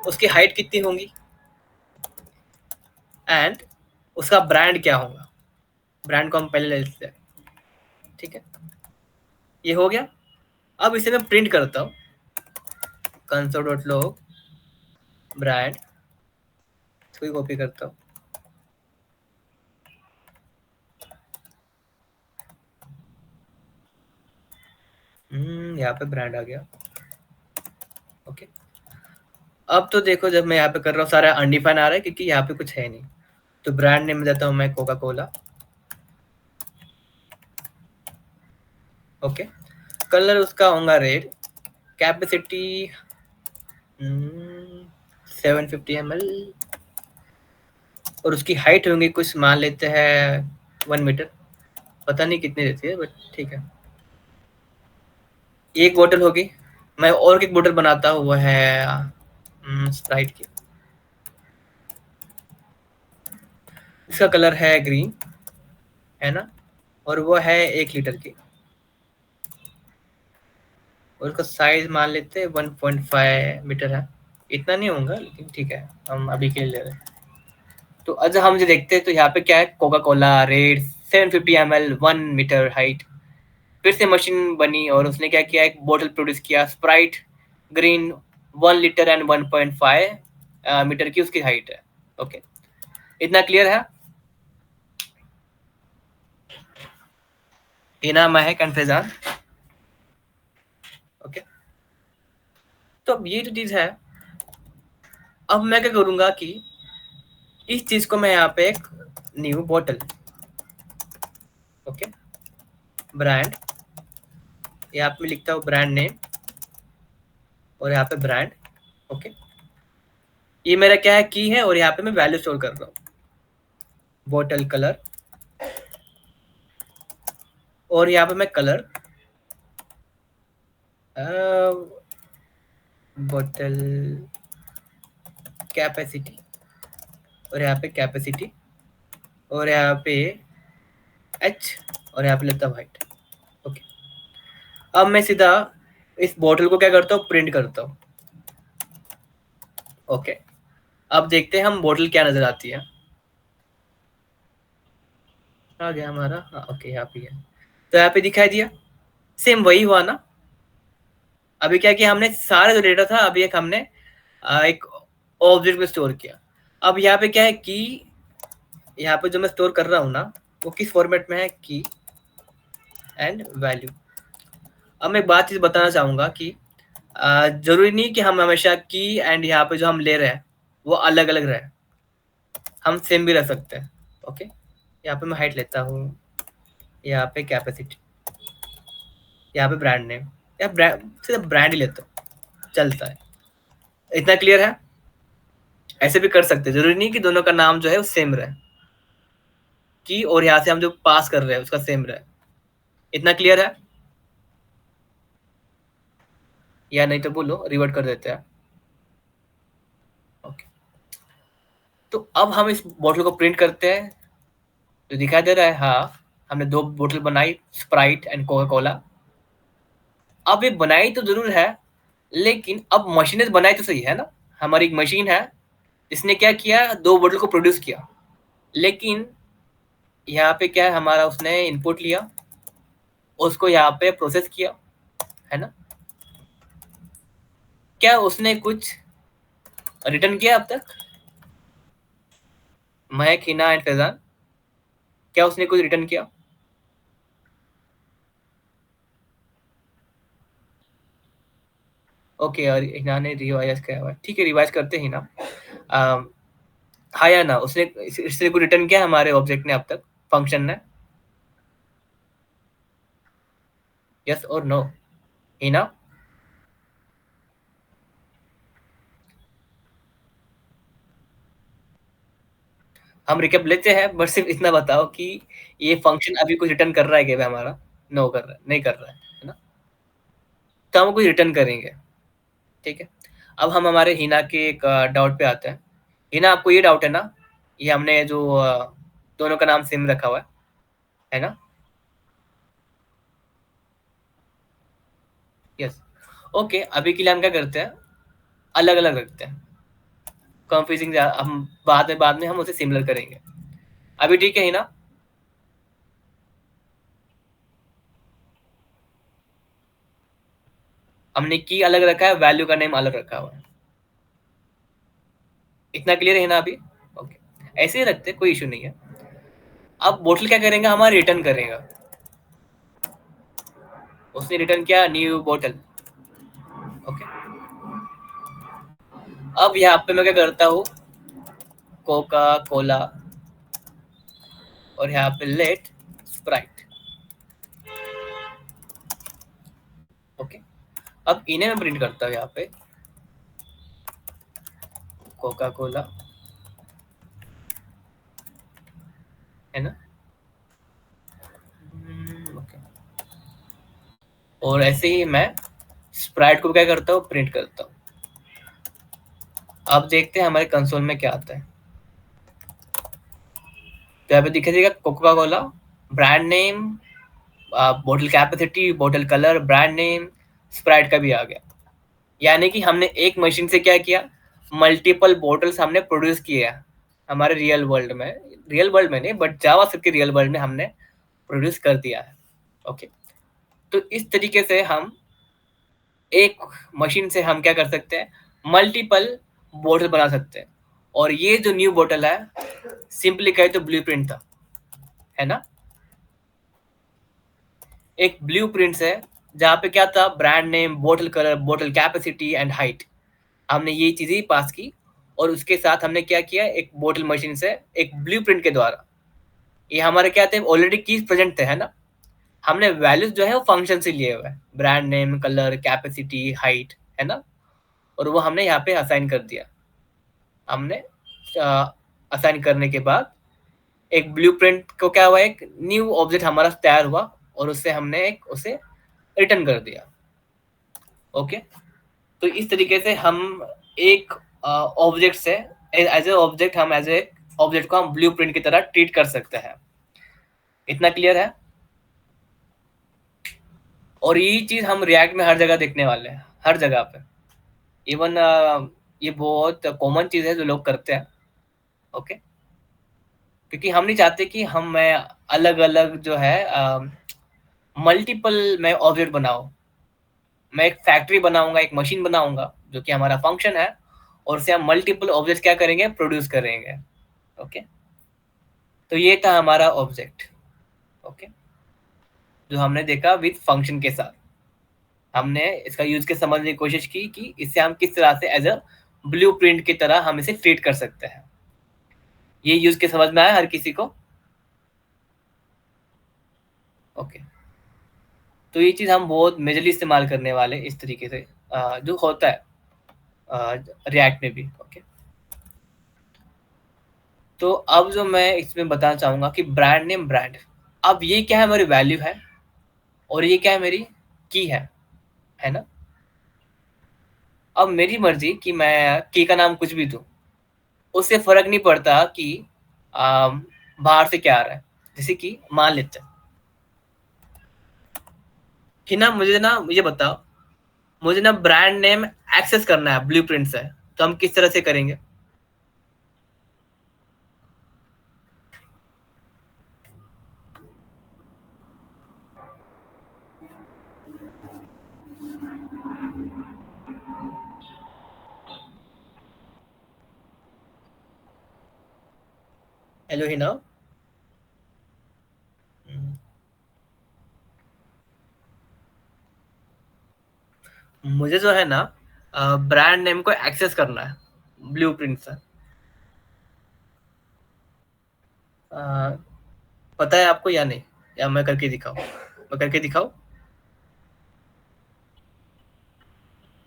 उसकी हाइट कितनी होंगी, एंड उसका ब्रांड क्या होगा। ब्रांड को हम पहले ले लेते हैं, ठीक है। ये हो गया। अब इसे मैं प्रिंट करता हूँ, कंसोल डॉट लॉग ब्रांड, इसको कॉपी करता हूँ। यहाँ पे ब्रांड आ गया। ओके, अब तो देखो जब मैं यहाँ पे कर रहा हूँ सारा अनडिफाइन आ रहा है क्योंकि यहाँ पे कुछ है नहीं। तो ब्रांड नेम देता हूँ मैं कोका कोला। ओके, कलर उसका होगा रेड, कैपेसिटी 750 ml, और उसकी हाइट होंगी कुछ मान लेते हैं 1 मीटर। पता नहीं कितनी रहती है बट ठीक है। एक बोतल होगी। मैं और एक बोतल बनाता हूँ, वो है स्प्राइट की। इसका कलर है ग्रीन, है ना, और वो है 1 लीटर की, और उसका साइज मान लेते हैं 1.5 मीटर है। इतना नहीं होगा लेकिन ठीक है, हम अभी के लिए ले रहे हैं। तो अच्छा हम जो देखते हैं तो यहाँ पे क्या है, Coca Cola red 750 ml 1 metre height. फिर से मशीन बनी और उसने क्या किया, एक बोतल प्रोड्यूस किया Sprite green 1 litre and 1.5 metre की उसकी हाइट है। ओके, इतना क्लियर है। इना महक एंड फैजान। ओके, तो अब ये जो चीज है, अब मैं क्या करूंगा कि इस चीज को मैं यहाँ पे एक न्यू बोतल, ओके, ब्रांड, यहाँ पे लिखता हूँ ब्रांड नेम, और यहाँ पे ब्रांड। ओके, ये मेरा क्या है, की है, और यहाँ पे मैं वैल्यू स्टोर कर रहा हूँ, बोतल कलर, और यहाँ पे मैं कलर बोतल कैपेसिटी, और यहाँ पे कैपेसिटी, और यहाँ पे एच, और यहाँ पे लेता हूँ हाइट। ओके, अब मैं सीधा इस बोतल को क्या करता हूँ, प्रिंट करता हूँ। ओके, अब देखते हैं हम बोतल क्या नजर आती है। आ गया हमारा, हाँ ओके, यहाँ पे है। तो यहाँ पे दिखाई दिया, सेम वही हुआ ना। अभी क्या किया हमने, सारा जो डेटा था अभी एक हमने एक ऑब्जेक्ट में स्टोर किया। अब यहाँ पे क्या है कि यहाँ पे जो मैं स्टोर कर रहा हूँ ना, वो किस फॉर्मेट में है, की एंड वैल्यू। अब मैं एक बात चीज बताना चाहूंगा कि जरूरी नहीं कि हम हमेशा की एंड यहाँ पे जो हम ले रहे हैं वो अलग अलग रहे, हम सेम भी रख सकते हैं। ओके, यहाँ पे मैं हाइट लेता हूँ, यहाँ पे कैपेसिटी, यहाँ पे ब्रांड नेम, या सिर्फ ब्रांड ही लेता हूँ, चलता है। इतना क्लियर है। ऐसे भी कर सकते हैं, जरूरी नहीं कि दोनों का नाम जो है वो सेम रहे, की और यहाँ से हम जो पास कर रहे हैं उसका सेम रहे। इतना क्लियर है, या नहीं तो बोलो रिवर्ट कर देते हैं। ओके, तो अब हम इस बोतल को प्रिंट करते हैं, जो दिखाई दे रहा है, हाँ हमने 2 बोतल बनाई, स्प्राइट एंड कोका कोला। अब ये बनाई तो जरूर है, लेकिन अब मशीन ने बनाई तो सही है ना। हमारी एक मशीन है, इसने क्या किया, 2 बोतल को प्रोड्यूस किया, लेकिन यहाँ पे क्या है हमारा, उसने इनपुट लिया, उसको यहाँ पे प्रोसेस किया, है ना। क्या उसने कुछ रिटर्न किया अब तक, महक, हिना एंड फैजान, क्या उसने कुछ रिटर्न किया? ओके, और हिना ने रिवाइज किया हुआ है, ठीक है, रिवाइज करते ही ना। हाँ या ना, उसने इससे कुछ रिटर्न किया हमारे ऑब्जेक्ट ने अब तक, फंक्शन ने, यस और नो, हिना। हम रिकेप लेते हैं, बट सिर्फ इतना बताओ कि ये फंक्शन अभी कुछ रिटर्न कर रहा है क्या हमारा। नो कर रहा है, नहीं कर रहा है ना, तो हम कुछ रिटर्न करेंगे। ठीक है, अब हम हमारे हिना के एक डाउट पे आते हैं। हिना, आपको ये डाउट है ना, ये हमने जो दोनों का नाम सेम रखा हुआ है ना? यस। ओके, अभी के लिए हम क्या करते हैं, अलग अलग रखते हैं। कंफ्यूजिंग हम बाद में हम उसे सिमिलर करेंगे। अभी ठीक है हिना? हमने की अलग रखा है, वैल्यू का नेम अलग रखा हुआ है। इतना क्लियर है ना अभी? ओके, ऐसे ही रखते, कोई इशू नहीं है। अब बोतल क्या करेंगे, हमारा रिटर्न करेगा। उसने रिटर्न किया न्यू बोतल। ओके, अब यहाँ पे मैं क्या करता हूँ, कोका कोला, और यहाँ पे लेट स्प्राइट। ओके, अब इन्हें मैं प्रिंट करता हूँ यहाँ पे, कोका कोला, है ना? ओके, और ऐसे ही मैं स्प्राइट को क्या करता हूँ, प्रिंट करता हूँ। अब देखते हैं हमारे कंसोल में क्या आता है। तो यहाँ पे दिखाई देगा कोका कोला, ब्रांड नेम, बोतल कैपेसिटी, बोतल कलर, ब्रांड नेम, स्प्राइट का भी आ गया। यानी कि हमने एक मशीन से क्या किया, मल्टीपल बोटल्स हमने प्रोड्यूस किए हैं हमारे रियल वर्ल्ड में नहीं, बट जावास्क्रिप्ट के रियल वर्ल्ड में हमने प्रोड्यूस कर दिया है। ओके, तो इस तरीके से हम एक मशीन से हम क्या कर सकते हैं, मल्टीपल बोतल बना सकते हैं। और ये जो न्यू बोतल है, सिंपली कहे तो ब्लूप्रिंट था, है ना? एक ब्लूप्रिंट है, जहाँ पे क्या था, ब्रांड नेम, बोतल कलर, बोतल कैपेसिटी एंड हाइट, हमने ये चीजें पास की। और उसके साथ हमने क्या किया, एक बोतल मशीन से एक ब्लूप्रिंट के द्वारा, ये हमारे क्या थे, ऑलरेडी कीज प्रेजेंट थे, है ना? हमने वैल्यूज जो है वो फंक्शन से लिए हुए, brand name, colour, capacity, height, है ना? और वो हमने यहाँ पे असाइन कर दिया। हमने असाइन करने के बाद एक ब्लूप्रिंट को क्या हुआ, एक न्यू ऑब्जेक्ट हमारा तैयार हुआ, और उससे हमने एक उसे रिटर्न कर दिया। ओके, तो इस तरीके से हम एक ऑब्जेक्ट से एज ए ऑब्जेक्ट, हम एज ए ऑब्जेक्ट को हम ब्लूप्रिंट की तरह ट्रीट कर सकते हैं। इतना क्लियर है? और ये चीज हम रिएक्ट में हर जगह देखने वाले हैं, हर जगह पे। इवन ये बहुत कॉमन चीज है जो लोग करते हैं। ओके, क्योंकि हम नहीं चाहते कि हम मैं अलग अलग जो है मल्टीपल मैं ऑब्जेक्ट बनाऊं। मैं एक फैक्ट्री बनाऊंगा, एक मशीन बनाऊंगा जो कि हमारा फंक्शन है, और उससे हम मल्टीपल ऑब्जेक्ट क्या करेंगे, प्रोड्यूस करेंगे। ओके, तो ये था हमारा ऑब्जेक्ट। ओके, जो हमने देखा विद फंक्शन के साथ, हमने इसका यूज के समझने की कोशिश की कि इससे हम किस तरह से एज अ ब्लूप्रिंट की तरह हम इसे ट्रीट कर सकते हैं। ये यूज के समझ में आया हर किसी को? ओके, तो ये चीज हम बहुत मेजरली इस्तेमाल करने वाले इस तरीके से, जो होता है रिएक्ट में भी। ओके, तो अब जो मैं इसमें बताना चाहूंगा कि ब्रांड नेम, ब्रांड, अब ये क्या है, हमारी वैल्यू है, और ये क्या है, मेरी की है ना? अब मेरी मर्जी कि मैं की का नाम कुछ भी दूं, उससे फर्क नहीं पड़ता कि बाहर से क्या आ रहा है। जैसे कि मान लेते हैं कि ना, मुझे ना, मुझे बताओ, मुझे ना ब्रांड नेम एक्सेस करना है ब्लूप्रिंट से, तो हम किस तरह से करेंगे? हेलो हिना। मुझे जो है ना, ब्रांड नेम को एक्सेस करना है ब्लूप्रिंट से। अ, पता है आपको या नहीं, या मैं करके दिखाऊं? मैं करके दिखाऊं?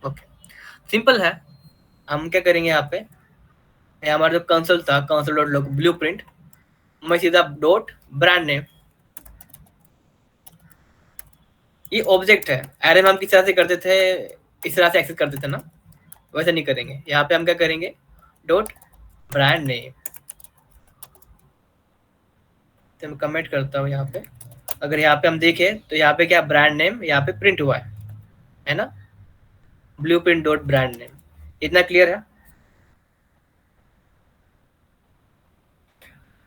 ओके, सिंपल है। हम क्या करेंगे, यहाँ पे ये हमारा जो कंसोल था, console dot log blue print, मैं सीधा डॉट ब्रांड नेम, ये ऑब्जेक्ट है, एरे में हम किस तरह से करते थे, इस तरह से एक्सेस करते थे ना, वैसे नहीं करेंगे। यहाँ पे हम क्या करेंगे, डॉट ब्रांड नेम। तो मैं कमेंट करता हूँ यहाँ पे, अगर यहाँ पे हम देखें तो यहाँ पे क्या ब्रांड नेम यहाँ पे प्रिंट हुआ है ना, ब्लूप्रिंट डॉट ब्रांड नेम। इतना क्लियर है।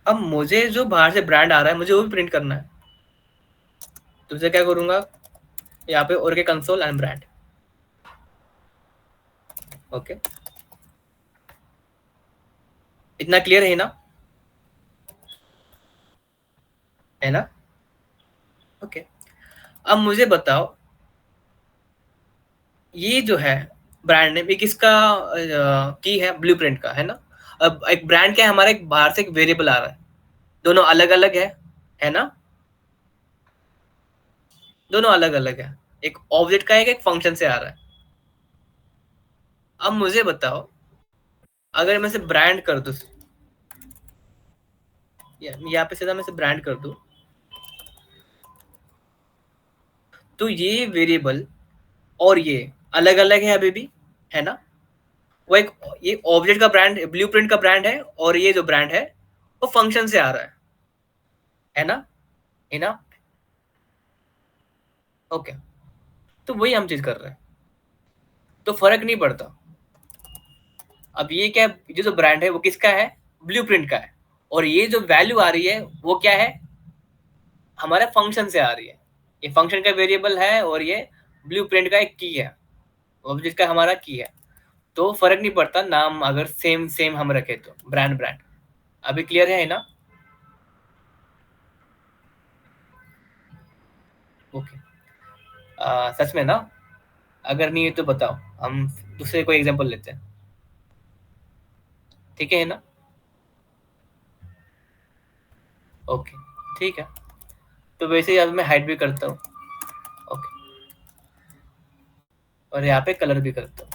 अब मुझे जो बाहर से ब्रांड आ रहा है मुझे वो भी प्रिंट करना है, तो उसे क्या करूंगा, यहाँ पे और के कंसोल एंड ब्रांड। ओके, इतना क्लियर है ना, है ना। ओके, अब मुझे बताओ ये जो है ब्रांड नेम, ये किसका की है, ब्लूप्रिंट का है ना। अब एक ब्रांड क्या है हमारा, एक बाहर से एक वेरिएबल आ रहा है, दोनों अलग अलग है ना, दोनों अलग अलग है, एक ऑब्जेक्ट का है, एक फंक्शन से आ रहा है। अब मुझे बताओ अगर मैं से ब्रांड कर दूं, यहाँ पे सीधा मैं से ब्रांड कर दूं, तो ये वेरिएबल और ये अलग अलग है अभी भी, है ना। वो एक, ये ऑब्जेक्ट का ब्रांड, ब्लूप्रिंट का ब्रांड है, और ये जो ब्रांड है वो फंक्शन से आ रहा है ना, है ना। ओके, तो वही हम चीज कर रहे हैं, तो फर्क नहीं पड़ता। अब ये क्या है, ये जो ब्रांड है वो किसका है, ब्लूप्रिंट का है, और ये जो वैल्यू आ रही है वो क्या है, हमारे फंक्शन से आ रही है। ये फंक्शन का वेरिएबल है और ये ब्लूप्रिंट का एक की है, ऑब्जेक्ट का हमारा की है। तो फर्क नहीं पड़ता नाम अगर सेम सेम हम रखे तो, ब्रांड ब्रांड। अभी क्लियर है ना। ओके, सच में ना, अगर नहीं है तो बताओ, हम दूसरे कोई एग्जांपल लेते हैं, ठीक है ना। ओके, ठीक है, तो वैसे ही अब मैं हाइड भी करता हूँ। ओके, और यहाँ पे कलर भी करता हूँ।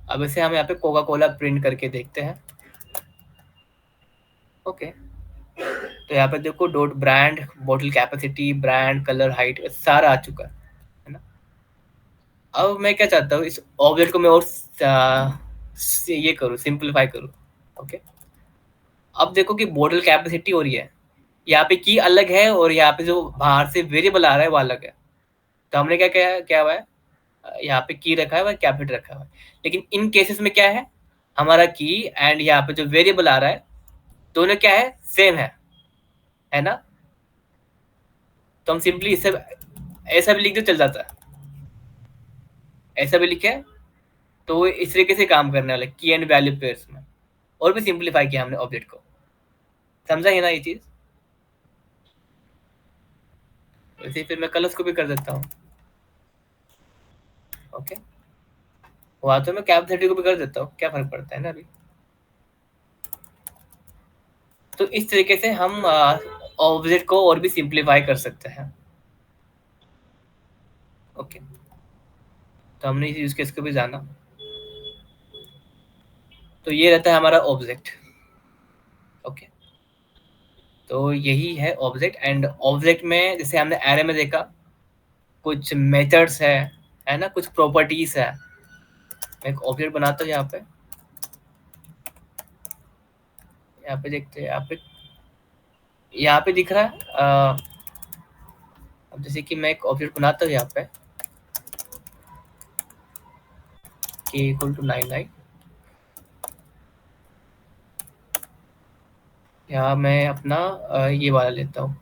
अब इसे हम यहाँ पे कोका कोला प्रिंट करके देखते हैं। ओके, तो यहाँ पे देखो dot brand, bottle capacity, brand, colour, height, सारा आ चुका है ना। अब मैं क्या चाहता हूँ, इस ऑब्जेक्ट को मैं और ये करूँ, सिंपलीफाई करूँ। ओके, अब देखो कि बॉटल कैपेसिटी हो रही है, यहाँ पे की अलग है, और यहाँ पे जो बाहर से वेरिएबल आ रहा है वो अलग है। तो हमने क्या क्या क्या हुआ है, यहाँ पे की रखा है और कैपिटल रखा हुआ है, लेकिन इन केसेस में क्या है, हमारा की एंड यहाँ पे जो वेरिएबल आ रहा है दोनों क्या है, सेम है ना। तो हम सिंपली इससे ऐसा भी लिख दो चल जाता है, ऐसा भी लिखे तो वो इस तरीके से काम करने वाला की एंड वैल्यू पेयर्स में, और भी सिंपलीफाई किया हमने ऑब्जेक्ट को। समझा है ना ये चीज। वैसे फिर मैं कलर्स को भी कर देता हूँ। ओके, हुआ तो मैं कैप 30 को भी कर देता हूँ, क्या फर्क पड़ता है ना अभी। तो इस तरीके से हम ऑब्जेक्ट को और भी सिंपलीफाई कर सकते हैं। ओके, तो हमने इस यूज केस को भी जाना, तो ये रहता है हमारा ऑब्जेक्ट। ओके, तो यही है ऑब्जेक्ट। एंड ऑब्जेक्ट में जैसे हमने एरे में देखा, कुछ मेथड्स है ना, कुछ प्रॉपर्टीज है। मैं एक ऑब्जेक्ट बनाता हूँ यहाँ पे, यहाँ पे देखते हैं, यहाँ पे दिख रहा है। अब जैसे कि मैं एक ऑब्जेक्ट बनाता हूँ यहाँ पे, k इक्वल टू 99। यहाँ मैं अपना ये वाला लेता हूँ,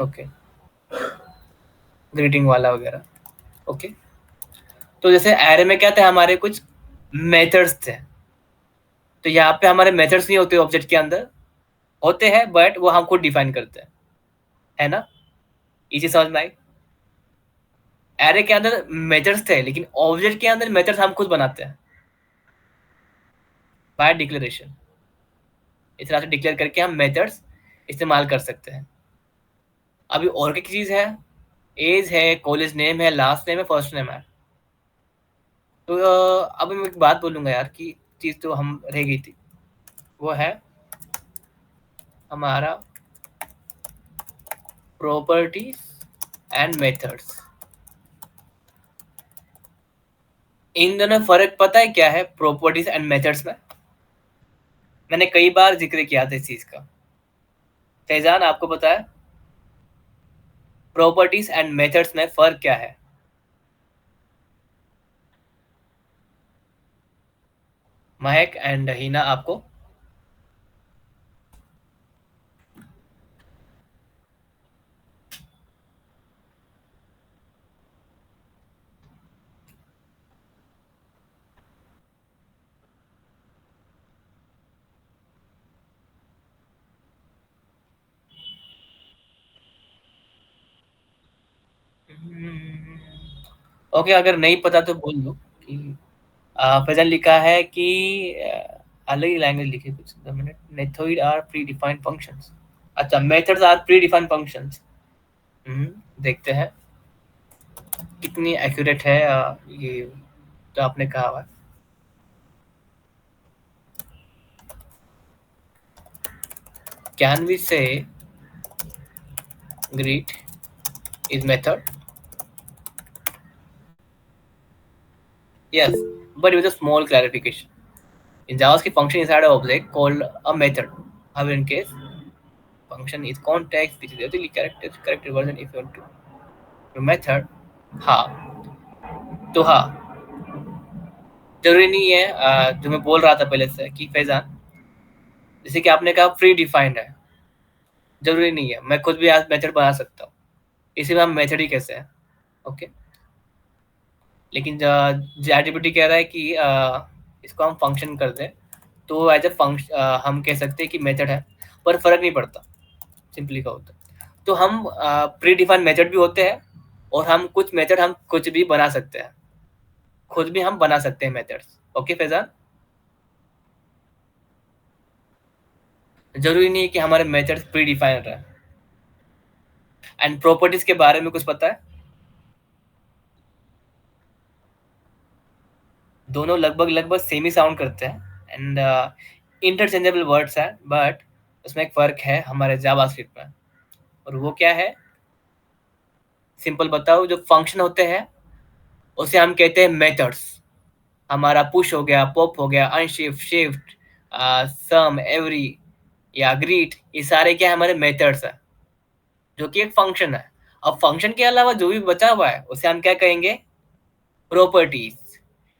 ओके, ग्रीटिंग वाला वगैरह। ओके, तो जैसे एरे में क्या थे, हमारे कुछ मेथड्स थे, तो यहाँ पे हमारे मेथड्स नहीं होते ऑब्जेक्ट के अंदर, होते हैं बट वो हम खुद डिफाइन करते हैं, है ना। ये चीज समझ में आई। एरे के अंदर मेथड्स थे, लेकिन ऑब्जेक्ट के अंदर मेथड्स हम खुद बनाते हैं बाय डिक्लेरेशन। इस तरह से डिक्लेयर करके हम मेथड्स इस्तेमाल कर सकते हैं। अभी और क्या चीज है, एज है, कॉलेज नेम है, लास्ट नेम है, फर्स्ट नेम है। तो अब मैं एक बात बोलूंगा यार, कि चीज तो हम रह गई थी, वो है हमारा प्रॉपर्टीज एंड मेथड्स, इन दोनों फर्क पता है क्या है प्रॉपर्टीज एंड मेथड्स में? मैंने कई बार जिक्र किया था इस चीज का। फैजान आपको पता है प्रॉपर्टीज एंड मेथड्स में फर्क क्या है? महक एंड हिना आपको? ओके, अगर नहीं पता तो बोल दो कि फैजल लिखा है कि अलग ही लैंग्वेज लिखी कुछ minute, method are predefined functions. अच्छा, methods are predefined functions. देखते हैं कितनी एक्यूरेट है ये जो आपने कहा हुआ। कैन वी से greet is method? Yes, but with a small clarification. In JavaScript, function inside an object called a method. However, in case function is context, which is usually character version if you want to. तो method हाँ, तो हाँ जरूरी नहीं है जो मैं बोल रहा था पहले से कि फैजान, जैसे कि आपने कहा प्री डिफाइंड है, जरूरी नहीं है, मैं खुद भी आज मेथड बना सकता हूँ, इसी में हम मेथड ही कैसे हैं। ओके, लेकिन चैटजीपीटी कह रहा है कि इसको हम फंक्शन कर दें, तो एज ए फंक्शन हम कह सकते हैं कि मेथड है, पर फर्क नहीं पड़ता सिंपली का होता। तो हम प्री डिफाइंड मेथड भी होते हैं और हम कुछ मेथड हम कुछ भी बना सकते हैं, खुद भी हम बना सकते हैं मेथड्स। ओके फैजान, जरूरी नहीं है कि हमारे मेथड्स प्री डिफाइंड रहे। एंड प्रॉपर्टीज के बारे में कुछ पता है? दोनों लगभग लगभग सेम ही साउंड करते हैं एंड इंटरचेंजेबल वर्ड्स हैं, बट उसमें एक फर्क है हमारे जावास्क्रिप्ट में, और वो क्या है? सिंपल बताओ, जो फंक्शन होते हैं उसे हम कहते हैं मेथड्स। हमारा पुश हो गया, पॉप हो गया, अनशिफ्ट, शिफ्ट, सम, एवरी या ग्रीट, ये सारे क्या हमारे मेथड्स हैं, जो कि एक फंक्शन है। अब फंक्शन के अलावा जो भी बचा हुआ है उसे हम क्या कहेंगे? प्रॉपर्टीज।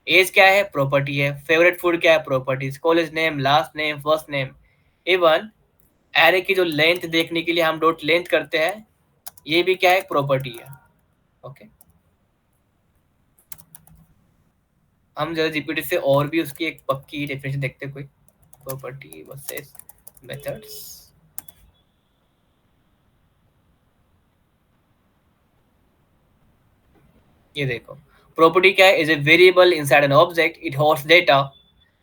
एज क्या है? प्रॉपर्टी है। फेवरेट फूड क्या है? Properties. College name, last name, first name, even array की जो लेंथ देखने के लिए हम डॉट लेंथ करते हैं, ये भी क्या है? प्रॉपर्टी है। ओके, हम जरा जीपीटी से और भी उसकी एक पक्की डेफिनेशन देखते हैं कोई। Property versus methods. ये देखो, प्रॉपर्टी क्या है? Is a variable inside an object, it holds data,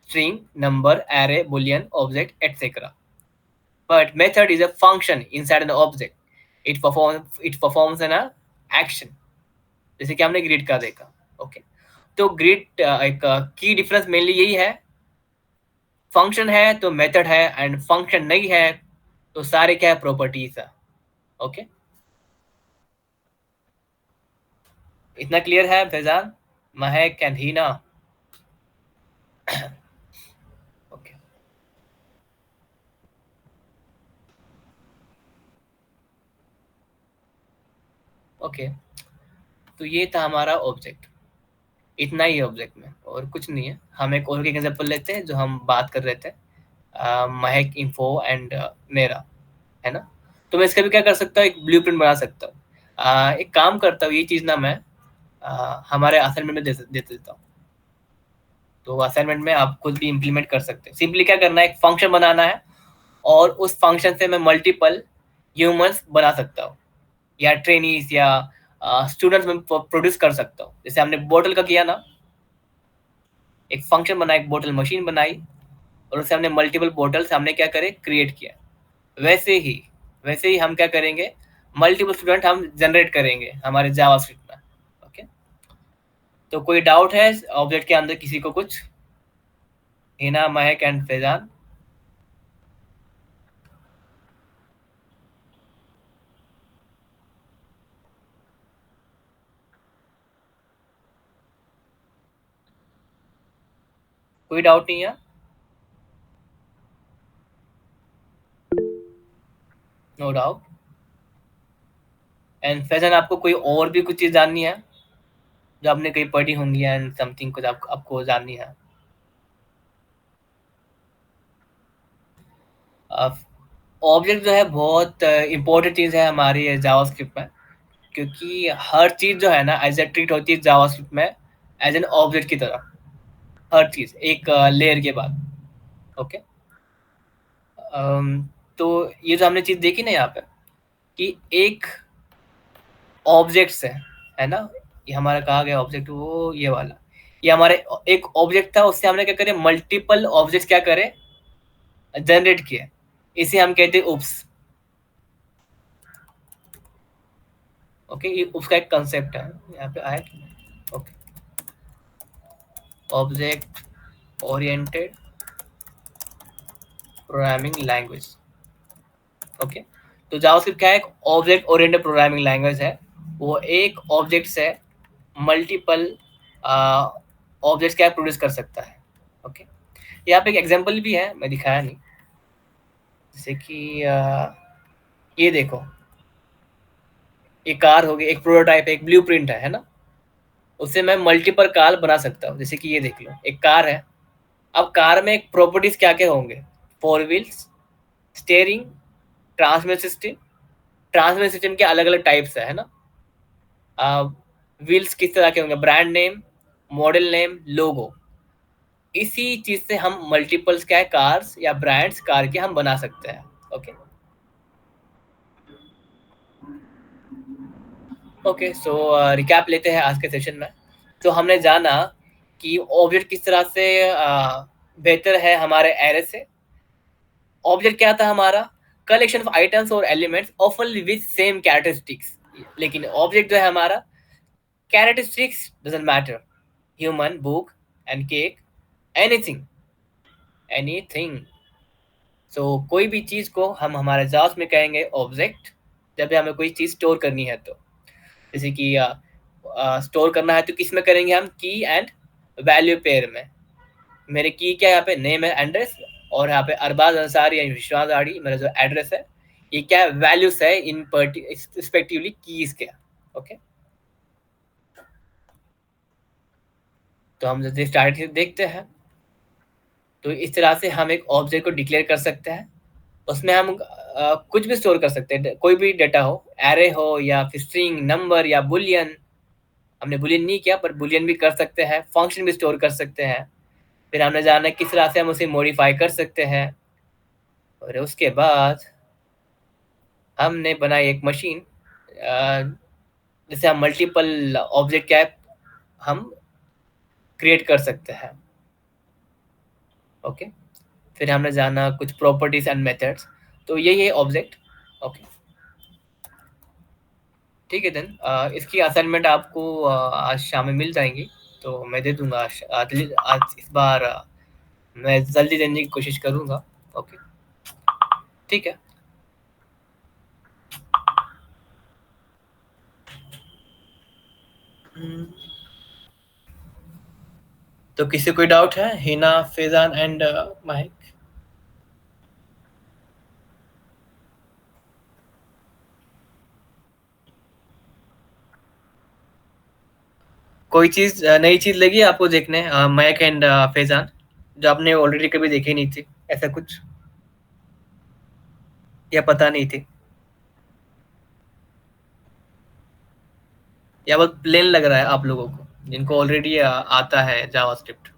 string, number, array, boolean, object, etc. But method is a function inside an object. It performs an action. जैसे कि हमने grid का देखा। Okay, तो ग्रिड एक की डिफरेंस मेनली यही है, फंक्शन है तो मेथड है, एंड फंक्शन नहीं है तो सारे क्या है? प्रॉपर्टीज है। ओके, इतना क्लियर है फैजान, महक एंड हीना? ओके, ओके, तो ये था हमारा ऑब्जेक्ट, इतना ही ऑब्जेक्ट में और कुछ नहीं है। हम एक और एग्जांपल लेते हैं जो हम बात कर रहे थे, महक इन्फो एंड मेरा, है ना? तो मैं इसका भी क्या कर सकता हूँ? एक ब्लूप्रिंट बना सकता हूँ। एक काम करता हूँ, ये चीज़ ना मैं हमारे असाइनमेंट में दे देता हूँ, तो असाइनमेंट में आप खुद भी इम्प्लीमेंट कर सकते हैं। सिंपली क्या करना है, एक फंक्शन बनाना है और उस फंक्शन से मैं मल्टीपल ह्यूमंस बना सकता हूँ, या ट्रेनीज या स्टूडेंट्स में प्रोड्यूस कर सकता हूँ। जैसे हमने बोतल का किया ना, एक फंक्शन बनाया, एक बोतल मशीन बनाई, और उससे हमने मल्टीपल बोतल्स हमने क्या करे? क्रिएट किया। वैसे ही हम क्या करेंगे? मल्टीपल स्टूडेंट हम जनरेट करेंगे हमारे जावास्क्रिप्ट में। ओके, तो कोई डाउट है ऑब्जेक्ट के अंदर किसी को कुछ? हिना, महक एंड फैजान? कोई डाउट नहीं है? No doubt. एंड फैज़ान, आपको कोई और भी कुछ चीज़ जाननी है जो आपने कहीं पढ़ी होंगी एंड समथिंग कुछ आपको जाननी है? ऑब्जेक्ट जो है बहुत इम्पोर्टेंट चीज़ है हमारी जावास्क्रिप्ट में, क्योंकि हर चीज़ जो है ना एज ए ट्रीट होती है जावास्क्रिप्ट में एज एन ऑब्जेक्ट की तरह, हर चीज़ एक लेयर के बाद। ओके। तो ये जो हमने चीज़ देखी ना यहाँ पे कि एक ऑब्जेक्ट है ना, ये हमारा कहा गया ऑब्जेक्ट वो ये वाला, ये हमारे एक ऑब्जेक्ट था, उससे हमने क्या करे, मल्टीपल ऑब्जेक्ट क्या करे, जनरेट किए। इसे हम कहते हैं उप्स। ओके, ये उप्स का एक कंसेप्ट है यहाँ पे आया। Okay, object oriented programming language. Okay, तो जावास्क्रिप्ट क्या है, एक ऑब्जेक्ट ओरिएंटेड प्रोग्रामिंग लैंग्वेज है। वो एक ऑब्जेक्ट से मल्टीपल ऑब्जेक्ट्स क्या प्रोड्यूस कर सकता है। ओके, यहाँ पे एक एग्जांपल भी है, मैं दिखाया नहीं, जैसे कि ये देखो, एक कार होगी, एक प्रोटोटाइप है, एक ब्लूप्रिंट है ना, उससे मैं मल्टीपल कार बना सकता हूँ। जैसे कि ये देख लो, एक कार है। अब कार में एक प्रॉपर्टीज क्या क्या होंगे, four wheels, steering, transmission system. Transmission system के अलग अलग टाइप्स है ना। व्हील्स किस तरह के होंगे, ब्रांड नेम, मॉडल नेम, लोगो। इसी चीज से हम मल्टीपल्स क्या है, कार्स या ब्रांड्स कार के हम बना सकते हैं। ओके ओके, सो रिकैप लेते हैं आज के सेशन में। तो हमने जाना कि ऑब्जेक्ट किस तरह से बेहतर है हमारे एरे से। ऑब्जेक्ट क्या था हमारा, कलेक्शन ऑफ आइटम्स और elements often with same characteristics. लेकिन ऑब्जेक्ट जो है हमारा, characteristics doesn't matter, human, book and cake, anything, anything. So कोई भी चीज को हम हमारे जावा में कहेंगे ऑब्जेक्ट, जब भी हमें कोई चीज स्टोर करनी है तो। जैसे कि स्टोर करना है तो किस में करेंगे हम, की एंड वैल्यू पेयर में। मेरे की क्या है यहाँ पे, नेम है, एड्रेस, और यहाँ पे अरबाज अंसारी या विश्वास आड़ी मेरा जो एड्रेस है, ये क्या है, वैल्यूज है इन रिस्पेक्टिवली कीज के। ओके, तो हम जैसे स्टार्ट से देखते हैं, तो इस तरह से हम एक ऑब्जेक्ट को डिक्लेयर कर सकते हैं। उसमें हम कुछ भी स्टोर कर सकते हैं, कोई भी डेटा हो, एरे हो या फिर स्ट्रिंग, नंबर या बुलियन। हमने बुलियन नहीं किया पर बुलियन भी कर सकते हैं, फंक्शन भी स्टोर कर सकते हैं। फिर हमने जाना किस तरह से हम उसे मॉडिफाई कर सकते हैं, और उसके बाद हमने बनाई एक मशीन, जिसे हम मल्टीपल ऑब्जेक्ट क्या है, हम क्रिएट कर सकते हैं। ओके, फिर हमने जाना कुछ प्रॉपर्टीज एंड मेथड्स। तो यही है ऑब्जेक्ट। ओके, ठीक है देन, इसकी असाइनमेंट आपको आज शाम में मिल जाएंगी, तो मैं दे दूंगा आज इस बार मैं जल्दी देने की कोशिश करूंगा। ओके, ठीक है। तो किसी कोई डाउट है, हिना, फैजान एंड माहिक? कोई चीज नई चीज लगी आपको देखने, महक एंड फैजान, जो आपने ऑलरेडी कभी देखी नहीं थी, ऐसा कुछ, या पता नहीं थी, या बहुत प्लेन लग रहा है आप लोगों को जिनको ऑलरेडी आता है जावास्क्रिप्ट?